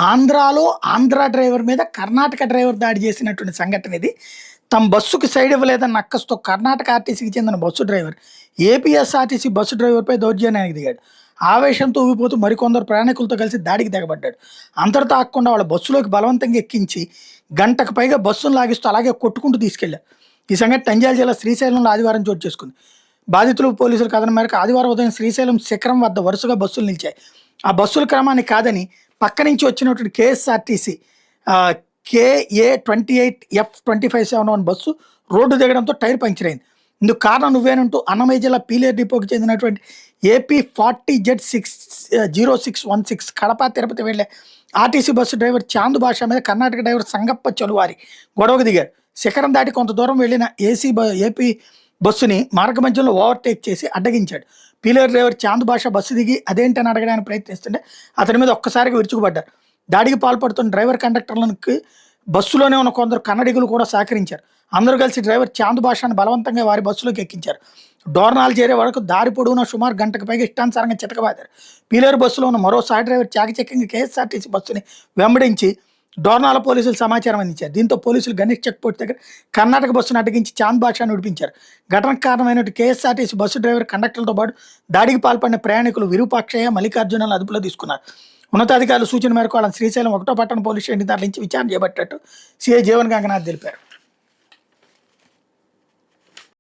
ఆంధ్రాలో ఆంధ్ర డ్రైవర్ మీద కర్ణాటక డ్రైవర్ దాడి చేసినటువంటి సంఘటన ఇది. తమ బస్సుకి సైడ్ ఇవ్వలేదన్న అక్కసుతో కర్ణాటక ఆర్టీసీకి చెందిన బస్సు డ్రైవర్ ఏపీఎస్ఆర్టీసీ బస్సు డ్రైవర్పై దౌర్జన్యానికి దిగాడు. ఆవేశంతో ఊగిపోతూ మరికొందరు ప్రయాణికులతో కలిసి దాడికి తెగబడ్డాడు. అంతటితో ఆగకుండా వాళ్ళ బస్సులోకి బలవంతంగా ఎక్కించి గంటకు పైగా బస్సును లాగిస్తూ అలాగే కొట్టుకుంటూ తీసుకెళ్లారు. ఈ సంఘటన నంద్యాల జిల్లా శ్రీశైలంలో ఆదివారం చోటు చేసుకుంది. బాధితులు పోలీసుల కథనం మేరకు ఆదివారం ఉదయం శ్రీశైలం శిఖరం వద్ద వరుసగా బస్సులు నిలిచాయి. ఆ బస్సుల క్రమాన్ని కాదని పక్క నుంచి వచ్చినటువంటి కేఎస్ఆర్టీసీ KA28F2571 బస్సు రోడ్డు దిగడంతో టైర్ పంక్చర్ అయింది. ఇందుకు కారణం నువ్వేనంటూ అన్నమయ్య జిల్లా పీలేరు డిపోకి చెందినటువంటి AP40Z0616 కడప తిరుపతి వెళ్లే ఆర్టీసీ బస్సు డ్రైవర్ చాందు భాష మీద కర్ణాటక డ్రైవర్ సంగప్ప చలువారి గొడవకు దిగాడు. శిఖరం దాటి కొంత దూరం వెళ్లిన ఏపీ బస్సుని మార్గమధ్యంలో ఓవర్టేక్ చేసి అడ్డగించాడు. పీలేరు డ్రైవర్ చాందు భాష బస్సు దిగి అదేంటని అడగడానికి ప్రయత్నిస్తుంటే అతని మీద ఒక్కసారిగా విరుచుకుపడ్డారు. దాడికి పాల్పడుతున్న డ్రైవర్ కండక్టర్లకు బస్సులోనే ఉన్న కొందరు కన్నడిగులు కూడా సహకరించారు. అందరూ కలిసి డ్రైవర్ చాందు భాషను బలవంతంగా వారి బస్సులోకి ఎక్కించారు. డోర్నాలు చేరే వరకు దారి పొడవునా సుమారు గంటకు పైగా ఇష్టానుసారంగా చితకబాదారు. పీలేరు బస్సులో ఉన్న మరో సాయి డ్రైవర్ చాకచక్యంగా కేఎస్ఆర్టీసీ బస్సుని వెంబడించి డోర్నాల పోలీసులు సమాచారం అందించారు. దీంతో పోలీసులు గణేష్ చెక్ పోస్ట్ దగ్గర కర్ణాటక బస్సును అడ్డగించి చాంద్ భాషను విడిపించారు. ఘటనకు కారణమైనట్టు కేఎస్ఆర్టీసీ బస్సు డ్రైవర్ కండక్టర్లతో పాటు దాడికి పాల్పడిన ప్రయాణికులు విరూపాక్షయ్య మల్లికార్జునలను అదుపులో తీసుకున్నారు. ఉన్నతాధికారుల సూచన మేరకు వాళ్ళని శ్రీశైలం 1వ పట్టణ పోలీస్ స్టేషన్ తరలించి విచారణ చేపట్టినట్టు సీఐ జీవన్ గంగనాథ్ తెలిపారు.